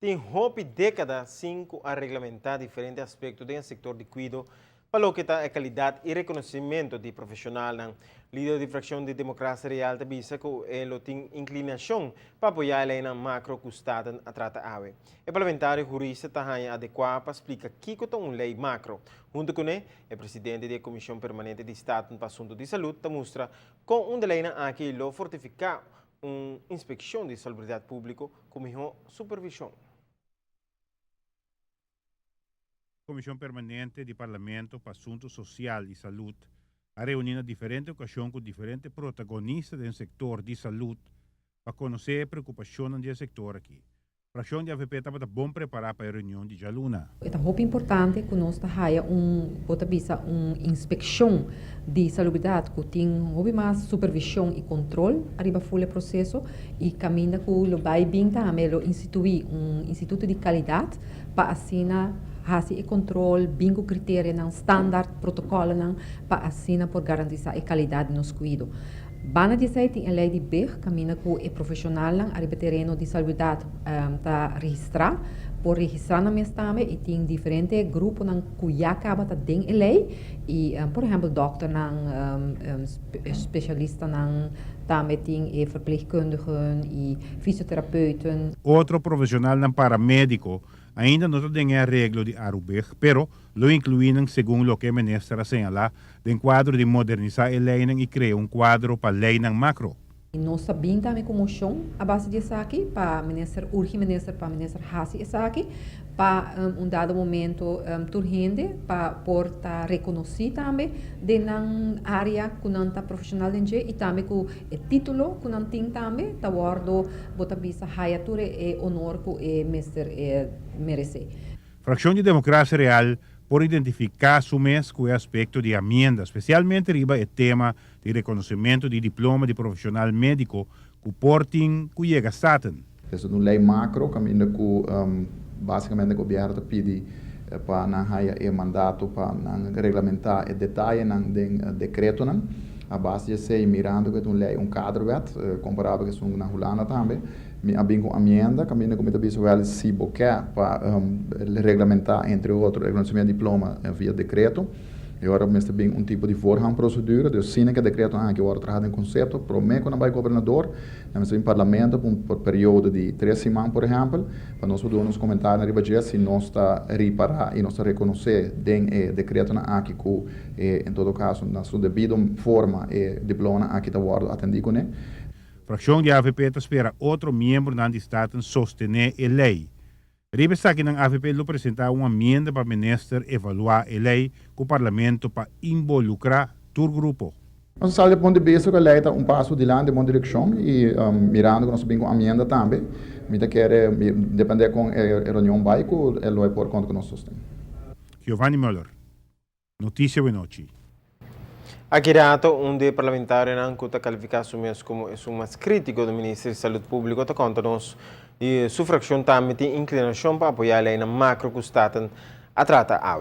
Tem roupa década 5 a reglamentar diferentes aspectos do setor de cuidado para o que está a qualidade e reconhecimento de profissional. Líder de fração de democracia real da bisa que ele tem inclinação para apoiar a lei na macro custado a trata ave. O parlamentar jurista está adequado para explicar que é uma lei macro. Junto com ele, o presidente da Comissão Permanente de Estado para Assuntos de Saúde mostra com uma lei aqui lo fortificar uma inspeção de saúde pública com melhor supervisão. Comissão Permanente do Parlamento para Assuntos Social e Saúde a reunido em diferentes ocasiões com diferentes protagonistas do setor de saúde para conhecer a preocupação do setor aqui. A fração de AVP estava bom preparada para a reunião de Jaluna. É muito importante que nós tenhamos uma inspeção de salubridade que tem mais supervisão e controle arriba o processo e caminha com o vai bem também instituir instituto de qualidade para assinar e controle, bingo critério, standard, protocolo, para assinar por garantir a qualidade nos cuidados. Bana de sei tem a lei de BER, caminha com o profissional arriba terreno de saúde para registrar, por registrar na mesa também e tem diferentes grupos que já acaba de ter a lei e por exemplo doctor especialista também tem verpleegkundigen e fisioterapeuten. Outro profissional paramédico ainda não tem a regra de ARUBEG, pero lo incluíram segundo o que o ministro assinala, em quadro de modernizar a lei e criar quadro para a lei macro. Nós sabemos também como chão a base disso aqui, para o ministro Hassi isso aqui, para dado momento turgente, para portar reconhecer também de área que não está profissional e também com o título que não tem também, está guardo bota bisa hayature e honor que o ministro merece. Fração de Democracia Real por identificar sumes com o aspecto de amenda, especialmente riba o tema de reconhecimento de diploma de profissional médico que portem que chega a staten. Essa é uma lei macro, caminho que basicamente o governo pede para não ter mandato para regulamentar o detalhe do decreto. A base de ser mirando que é uma lei, quadro comparável com na Holanda também. Abbiamo com amenda, caminho com muita visual se boquer para regulamentar, entre outros, reconhecimento de diploma via decreto. E agora mesmo bem tipo de procedura, de sim que o decreto que agora traz em conceito, promete quando vai governador, nós em parlamento por período de 3 semanas, por exemplo, para nós poder nos comentários na riba se nós está reparar e nós está reconhecer den decreto aqui que em todo caso na sua devida forma diploma aqui está guardo atendido com ele. Fração de AVP espera outro membro do Estado sostener a lei. Ribe está que a AVP lo apresentar uma emenda para o ministro evaluar a lei que o parlamento para involucrar todo o grupo. Nós sabe do ponto de vista que a lei está passo adiante, em uma direção e mirando que nós bem com a emenda também. Mita quer depender com a reunião vai que ele vai por conta que nós sustentamos. Giovanni Müller, Notícia Boa Noite. Aqui dato de parlamentar não que está qualificado como o mais crítico do Ministério de Saúde Pública está conta nós e sua fração também tem inclinação para apoiar a lei na macro que está a tratar a